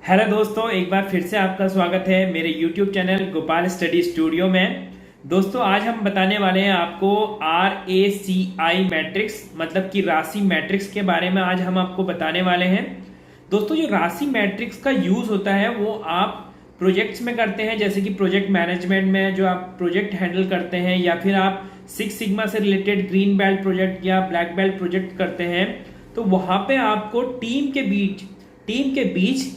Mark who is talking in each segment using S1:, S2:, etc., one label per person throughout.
S1: Hello दोस्तों, एक बार फिर से आपका स्वागत है मेरे YouTube channel Gopal study studio में। दोस्तों, आज हम बताने वाले हैं आपको RACI मैट्रिक्स मतलब कि राशि मैट्रिक्स के बारे में। आज हम आपको बताने वाले हैं। दोस्तों, जो राशि मैट्रिक्स का यूज़ होता है वो आप प्रोजेक्ट्स में करते हैं, जैसे कि प्रोजेक्ट मैनेजमेंट में जो आप प्रोजेक्ट हैंडल करते हैं, या फिर आप सिक्स सिग्मा से रिलेटेड ग्रीन बेल्ट प्रोजेक्ट या ब्लैक बेल्ट प्रोजेक्ट करते हैं। तो वहाँ पे आपको टीम के बीच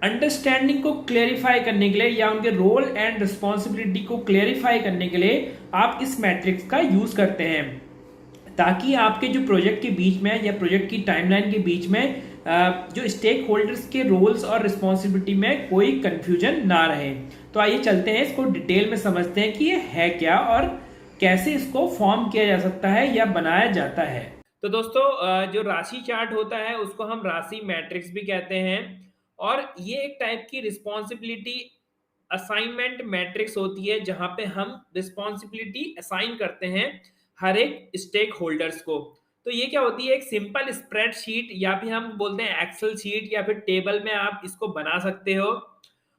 S1: अंडरस्टैंडिंग को क्लेरिफाई करने के लिए या उनके रोल एंड रिस्पॉन्सिबिलिटी को क्लेरिफाई करने के लिए आप इस मैट्रिक्स का यूज करते हैं, ताकि आपके जो प्रोजेक्ट के बीच में या प्रोजेक्ट की टाइमलाइन के बीच में जो स्टेक होल्डर्स के रोल्स और रिस्पॉन्सिबिलिटी में कोई कंफ्यूजन ना रहे। तो आइए चलते हैं, इसको डिटेल में समझते हैं कि ये है क्या और कैसे इसको फॉर्म किया जा सकता है या बनाया जाता है। तो दोस्तों, जो राशि चार्ट होता है उसको हम राशि मैट्रिक्स भी कहते हैं, और ये एक टाइप की रिस्पॉन्सिबिलिटी असाइनमेंट मैट्रिक्स होती है, जहां पे हम रिस्पॉन्सिबिलिटी असाइन करते हैं हर एक स्टेक होल्डर्स को। तो ये क्या होती है, एक सिंपल स्प्रेडशीट या फिर हम बोलते हैं एक्सेल शीट या फिर टेबल में आप इसको बना सकते हो।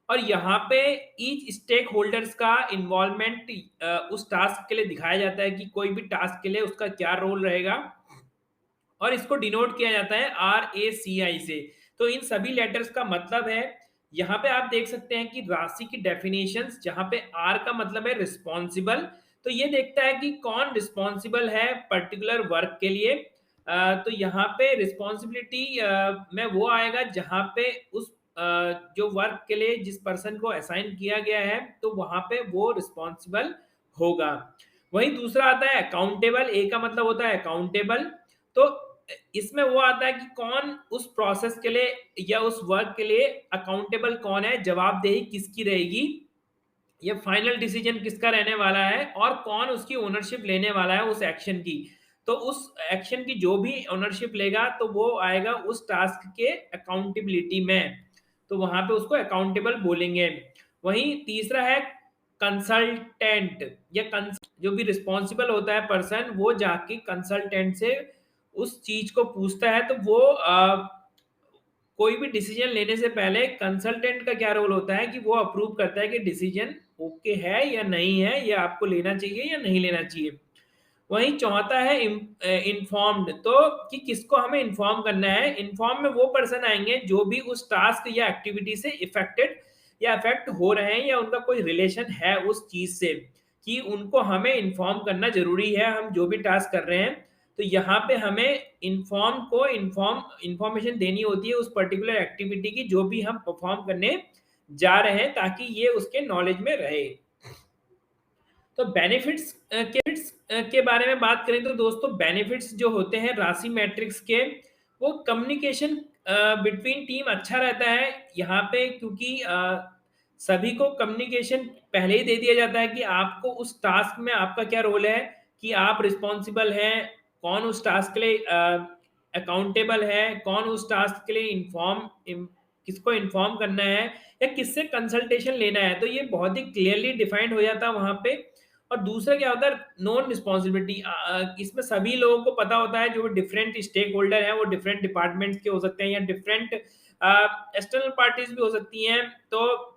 S1: और यहाँ पे ईच स्टेक होल्डर्स का इन्वॉल्वमेंट उस टास्क के लिए दिखाया जाता है कि कोई भी टास्क के लिए उसका क्या रोल रहेगा, और इसको डिनोट किया जाता है RACI से। तो इन सभी लेटर्स का मतलब है, यहाँ पे आप देख सकते हैं कि राशि की डेफिनेशंस, जहाँ पे R का मतलब है रिस्पॉन्सिबल। तो ये देखता है कि कौन रिस्पॉन्सिबल है पर्टिकुलर वर्क के लिए। तो यहाँ पे रिस्पॉन्सिबिलिटी में वो आएगा जहाँ पे उस जो वर्क के लिए जिस पर्सन को असाइन किया गया है, तो वहां पे वो रिस्पॉन्सिबल होगा। वहीं दूसरा आता है अकाउंटेबल। ए का मतलब होता है अकाउंटेबल। तो इसमें वो आता है कि कौन उस प्रोसेस के लिए या उस वर्क के लिए अकाउंटेबल कौन है, जवाबदेही किसकी रहेगी, ये फाइनल डिसीजन किसका रहने वाला है, और कौन उसकी ओनरशिप लेने वाला है उस एक्शन की। तो उस एक्शन की जो भी ओनरशिप लेगा तो वो आएगा उस टास्क के अकाउंटेबिलिटी में। तो वहां पे उसको अकाउंटेबल बोलेंगे। वहीं तीसरा है कंसल्टेंट या जो भी रिस्पॉन्सिबल होता है पर्सन, वो जाके कंसल्टेंट से उस चीज को पूछता है। तो वो कोई भी डिसीजन लेने से पहले कंसल्टेंट का क्या रोल होता है कि वो अप्रूव करता है कि डिसीजन ओके है या नहीं है, या आपको लेना चाहिए या नहीं लेना चाहिए। वहीं चौथा है इन्फॉर्म्ड। तो कि किसको हमें इन्फॉर्म करना है। इन्फॉर्म में वो पर्सन आएंगे जो भी उस टास्क या एक्टिविटी से इफेक्टेड या अफेक्ट हो रहे हैं, या उनका कोई रिलेशन है उस चीज से, कि उनको हमें इन्फॉर्म करना जरूरी है हम जो भी टास्क कर रहे हैं। तो यहाँ पे हमें इंफॉर्मेशन देनी होती है उस पर्टिकुलर एक्टिविटी की जो भी हम परफॉर्म करने जा रहे हैं, ताकि ये उसके नॉलेज में रहे। तो बेनिफिट्स के बारे में बात करें तो दोस्तों, बेनिफिट्स जो होते हैं राशि मैट्रिक्स के, वो कम्युनिकेशन बिटवीन टीम अच्छा रहता है यहाँ पे, क्योंकि सभी को कम्युनिकेशन पहले ही दे दिया जाता है कि आपको उस टास्क में आपका क्या रोल है, कि आप रिस्पॉन्सिबल हैं, कौन उस टास्क के लिए अकाउंटेबल है, कौन उस टास्क के लिए किसको इन्फॉर्म करना है, या किससे कंसल्टेशन लेना है। तो ये बहुत ही क्लियरली डिफाइंड हो जाता है वहां पे। और दूसरा क्या होता है, नॉन रिस्पॉन्सिबिलिटी। इसमें सभी लोगों को पता होता है, जो डिफरेंट स्टेक होल्डर हैं वो डिफरेंट डिपार्टमेंट्स के हो सकते हैं, या डिफरेंट एक्सटर्नल पार्टीज भी हो सकती हैं। तो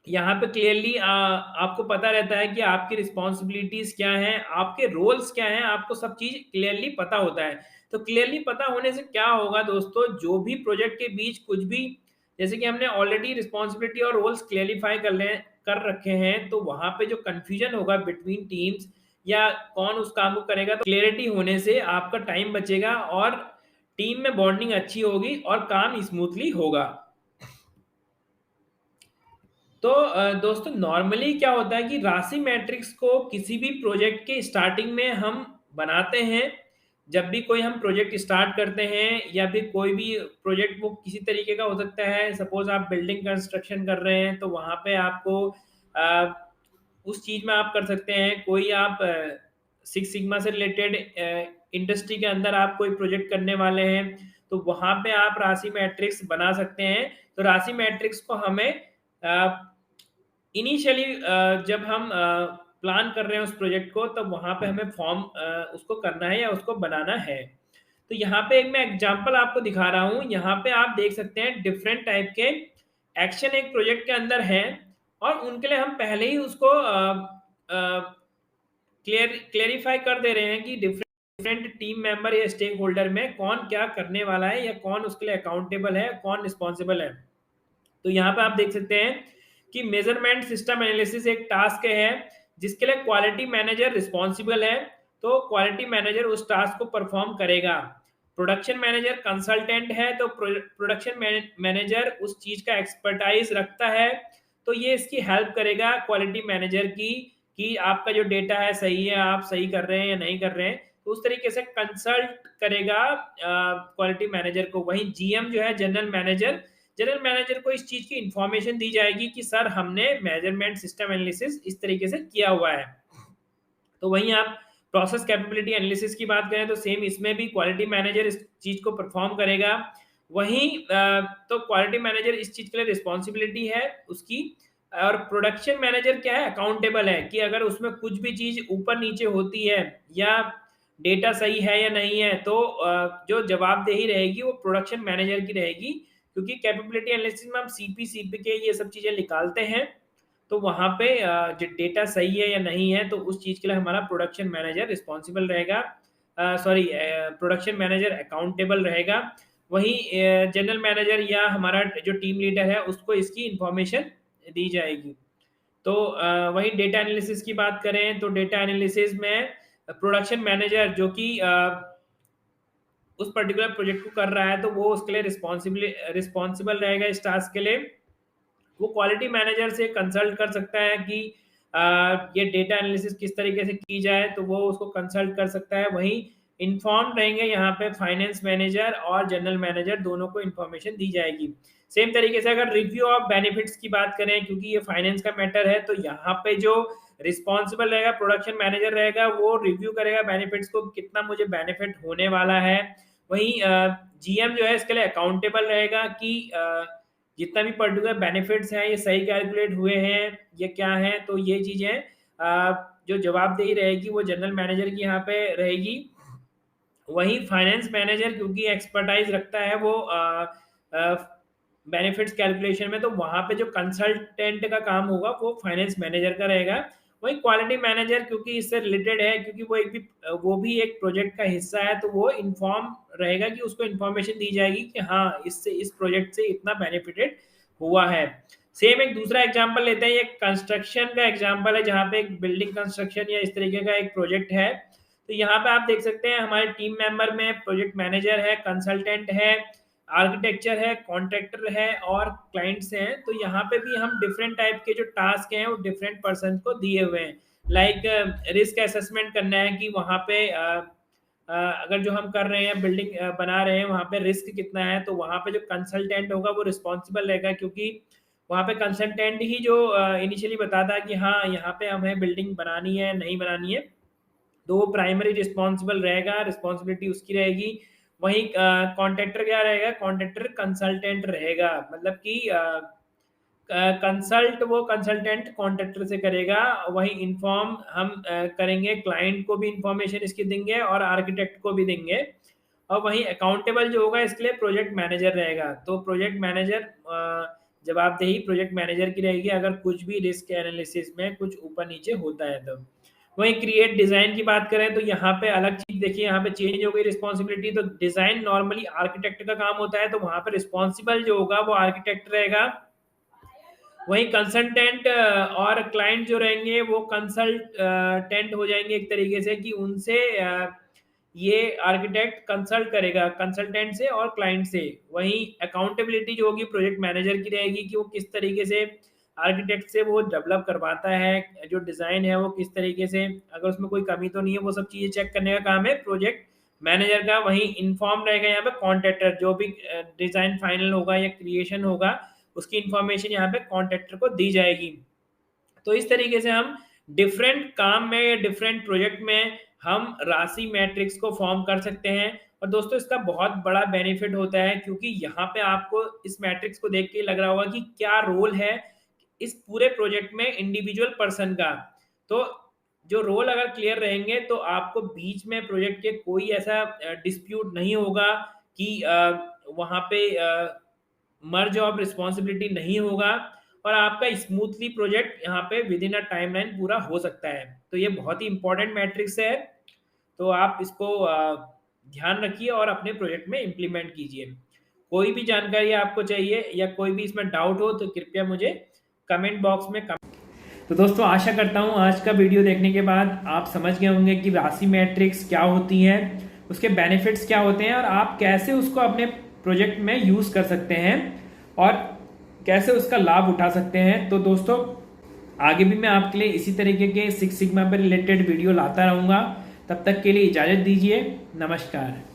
S1: यहाँ पे क्लियरली आपको पता रहता है कि आपकी रिस्पॉन्सिबिलिटीज क्या हैं, आपके रोल्स क्या हैं, आपको सब चीज क्लियरली पता होता है। तो क्लियरली पता होने से क्या होगा दोस्तों, जो भी प्रोजेक्ट के बीच कुछ भी, जैसे कि हमने ऑलरेडी रिस्पॉन्सिबिलिटी और रोल्स क्लियरिफाई कर रखे हैं, तो वहां पे जो कंफ्यूजन होगा बिटवीन टीम्स या कौन उस काम को करेगा, तो क्लियरिटी होने से आपका टाइम बचेगा और टीम में बॉन्डिंग अच्छी होगी और काम स्मूथली होगा। तो दोस्तों, नॉर्मली क्या होता है कि राशि मैट्रिक्स को किसी भी प्रोजेक्ट के स्टार्टिंग में हम बनाते हैं। जब भी कोई हम प्रोजेक्ट स्टार्ट करते हैं, या फिर कोई भी प्रोजेक्ट वो किसी तरीके का हो सकता है, सपोज आप बिल्डिंग कंस्ट्रक्शन कर रहे हैं, तो वहाँ पे आपको अ, उस चीज़ में आप कर सकते हैं। कोई आप सिक्स सिग्मा से रिलेटेड इंडस्ट्री के अंदर आप कोई प्रोजेक्ट करने वाले हैं, तो वहाँ पे आप राशि मैट्रिक्स बना सकते हैं। तो राशि मैट्रिक्स को हमें इनिशियली जब हम प्लान कर रहे हैं उस प्रोजेक्ट को, तब वहाँ पे हमें फॉर्म उसको करना है या उसको बनाना है। तो यहाँ पे एक मैं एग्जांपल आपको दिखा रहा हूँ। यहाँ पे आप देख सकते हैं डिफरेंट टाइप के एक्शन एक प्रोजेक्ट के अंदर है और उनके लिए हम पहले ही उसको क्लेरिफाई कर दे रहे हैं कि डिफरेंट टीम मेंबर या स्टेक होल्डर में कौन क्या करने वाला है या कौन उसके लिए अकाउंटेबल है, कौन रिस्पॉन्सिबल है। तो यहाँ पे आप देख सकते हैं कि मेजरमेंट सिस्टम एनालिसिस एक टास्क है जिसके लिए क्वालिटी मैनेजर रिस्पॉन्सिबल है। तो क्वालिटी मैनेजर उस टास्क को परफॉर्म करेगा। प्रोडक्शन मैनेजर कंसल्टेंट है, तो प्रोडक्शन मैनेजर उस चीज का एक्सपर्टाइज रखता है, तो ये इसकी हेल्प करेगा क्वालिटी मैनेजर की कि आपका जो डेटा है सही है, आप सही कर रहे हैं या नहीं कर रहे हैं, तो उस तरीके से कंसल्ट करेगा क्वालिटी मैनेजर को। वहीं जीएम जो है जनरल मैनेजर को इस चीज की इंफॉर्मेशन दी जाएगी कि सर हमने मेजरमेंट सिस्टम एनालिसिस इस तरीके से किया हुआ है। तो वहीं आप प्रोसेस कैपेबिलिटी एनालिसिस की बात करें तो सेम इसमें भी क्वालिटी मैनेजर इस चीज को परफॉर्म करेगा। वहीं तो क्वालिटी मैनेजर इस चीज के लिए रिस्पॉन्सिबिलिटी है उसकी। और प्रोडक्शन मैनेजर क्या है, अकाउंटेबल है कि अगर उसमें कुछ भी चीज ऊपर नीचे होती है या डेटा सही है या नहीं है, तो जो जवाबदेही रहेगी वो प्रोडक्शन मैनेजर की रहेगी, क्योंकि कैपेबिलिटी एनालिसिस में हम सीपी के ये सब चीजें निकालते हैं। तो वहाँ पे जो डेटा सही है या नहीं है, तो उस चीज़ के लिए हमारा प्रोडक्शन मैनेजर रिस्पॉन्सिबल रहेगा, सॉरी प्रोडक्शन मैनेजर अकाउंटेबल रहेगा। वहीं जनरल मैनेजर या हमारा जो टीम लीडर है उसको इसकी इंफॉर्मेशन दी जाएगी। तो वहीं डेटा एनालिसिस की बात करें तो डेटा एनालिसिस में प्रोडक्शन मैनेजर जो कि उस पर्टिकुलर प्रोजेक्ट को कर रहा है, तो वो उसके लिए रिस्पॉन्सिबल रहेगा इस टास्क के लिए। वो क्वालिटी मैनेजर से कंसल्ट कर सकता है कि ये डेटा एनालिसिस किस तरीके से की जाए, तो वो उसको कंसल्ट कर सकता है। वहीं इन्फॉर्म रहेंगे यहाँ पे फाइनेंस मैनेजर और जनरल मैनेजर, दोनों को इन्फॉर्मेशन दी जाएगी। सेम तरीके से अगर रिव्यू ऑफ बेनिफिट्स की बात करें, क्योंकि ये फाइनेंस का मैटर है, तो यहाँ पे जो रिस्पॉन्सिबल रहेगा प्रोडक्शन मैनेजर रहेगा, वो रिव्यू करेगा बेनिफिट्स को, कितना मुझे बेनिफिट होने वाला है। वहीं जीएम जो है इसके लिए अकाउंटेबल रहेगा कि जितना भी पर्टिकुलर बेनिफिट्स हैं ये सही कैलकुलेट हुए हैं, ये क्या है, तो ये चीजें जो जवाबदेही रहेगी वो जनरल मैनेजर की यहाँ पे रहेगी। वहीं फाइनेंस मैनेजर क्योंकि एक्सपर्टाइज रखता है वो बेनिफिट्स कैलकुलेशन में, तो वहां पे जो कंसल्टेंट का काम होगा वो फाइनेंस मैनेजर का रहेगा। वही क्वालिटी मैनेजर क्योंकि इससे रिलेटेड है, क्योंकि वो भी एक प्रोजेक्ट का हिस्सा है, तो वो इन्फॉर्म रहेगा कि उसको इन्फॉर्मेशन दी जाएगी कि हाँ इससे इस प्रोजेक्ट से इतना बेनिफिटेड हुआ है। सेम एक दूसरा एग्जांपल लेते हैं, ये कंस्ट्रक्शन का एग्जांपल है जहाँ पे एक बिल्डिंग कंस्ट्रक्शन या इस तरीके का एक प्रोजेक्ट है। तो यहाँ पे आप देख सकते हैं हमारे टीम मेंबर में प्रोजेक्ट मैनेजर है, कंसल्टेंट है, आर्किटेक्चर है, कॉन्ट्रैक्टर है और क्लाइंट्स हैं। तो यहाँ पे भी हम डिफरेंट टाइप के जो टास्क हैं वो डिफरेंट पर्सन को दिए हुए हैं। लाइक रिस्क असेसमेंट करना है कि वहाँ पे अगर जो हम कर रहे हैं बिल्डिंग बना रहे हैं वहाँ पे रिस्क कितना है, तो वहाँ पे जो कंसल्टेंट होगा वो रिस्पॉन्सिबल रहेगा, क्योंकि वहाँ पे कंसल्टेंट ही जो इनिशियली बताता है कि हाँ यहाँ पे हमें बिल्डिंग बनानी है नहीं बनानी है, तो वो प्राइमरी रिस्पॉन्सिबल रहेगा, रिस्पॉन्सिबिलिटी उसकी रहेगी। वहीं कॉन्ट्रैक्टर क्या रहेगा, कॉन्ट्रैक्टर कंसल्टेंट रहेगा, मतलब कि कंसल्ट वो कंसल्टेंट कॉन्ट्रैक्टर से करेगा। वहीं इन्फॉर्म हम करेंगे, क्लाइंट को भी इंफॉर्मेशन इसकी देंगे और आर्किटेक्ट को भी देंगे। और वहीं अकाउंटेबल जो होगा इसके लिए प्रोजेक्ट मैनेजर रहेगा। तो प्रोजेक्ट मैनेजर जवाबदेही प्रोजेक्ट मैनेजर की रहेगी अगर कुछ भी रिस्क एनालिसिस में कुछ ऊपर नीचे होता है तो। वहीं क्रिएट डिजाइन की बात करें तो यहाँ पे अलग चीज देखिए, यहाँ पे चेंज हो गई रिस्पॉन्सिबिलिटी। तो डिजाइन नॉर्मली आर्किटेक्ट का काम होता है, तो वहां पे रिस्पॉन्सिबल जो होगा वो आर्किटेक्ट रहेगा। वहीं कंसल्टेंट और क्लाइंट जो रहेंगे वो कंसल्टेंट हो जाएंगे एक तरीके से कि उनसे ये आर्किटेक्ट कंसल्ट करेगा कंसल्टेंट से और क्लाइंट से। वहीं अकाउंटेबिलिटी जो होगी प्रोजेक्ट मैनेजर की रहेगी कि वो किस तरीके से आर्किटेक्ट से वो डेवलप करवाता है, जो डिज़ाइन है वो किस तरीके से, अगर उसमें कोई कमी तो नहीं है, वो सब चीज़ें चेक करने का काम है प्रोजेक्ट मैनेजर का। वहीं इन्फॉर्म रहेगा यहाँ पे कॉन्ट्रैक्टर, जो भी डिज़ाइन फाइनल होगा या क्रिएशन होगा उसकी इंफॉर्मेशन यहाँ पे कॉन्ट्रैक्टर को दी जाएगी। तो इस तरीके से हम डिफरेंट काम में या डिफरेंट प्रोजेक्ट में हम राशि मैट्रिक्स को फॉर्म कर सकते हैं। और दोस्तों इसका बहुत बड़ा बेनिफिट होता है, क्योंकि यहाँ पे आपको इस मैट्रिक्स को देख के लग रहा होगा कि क्या रोल है इस पूरे प्रोजेक्ट में इंडिविजुअल पर्सन का। तो जो रोल अगर क्लियर रहेंगे तो आपको बीच में प्रोजेक्ट के कोई ऐसा डिस्प्यूट नहीं होगा कि वहाँ पे मर्ज ऑफ रिस्पॉन्सिबिलिटी नहीं होगा और आपका स्मूथली प्रोजेक्ट यहाँ पे विद इन अ टाइमलाइन पूरा हो सकता है। तो ये बहुत ही इंपॉर्टेंट मैट्रिक्स है, तो आप इसको ध्यान रखिए और अपने प्रोजेक्ट में इम्प्लीमेंट कीजिए। कोई भी जानकारी आपको चाहिए या कोई भी इसमें डाउट हो तो कृपया मुझे कमेंट बॉक्स में तो दोस्तों आशा करता हूँ आज का वीडियो देखने के बाद आप समझ गए होंगे कि राशि मैट्रिक्स क्या होती है, उसके बेनिफिट्स क्या होते हैं और आप कैसे उसको अपने प्रोजेक्ट में यूज कर सकते हैं और कैसे उसका लाभ उठा सकते हैं। तो दोस्तों आगे भी मैं आपके लिए इसी तरीके के सिक्स सिग्मा पर रिलेटेड वीडियो लाता रहूंगा। तब तक के लिए इजाजत दीजिए। नमस्कार।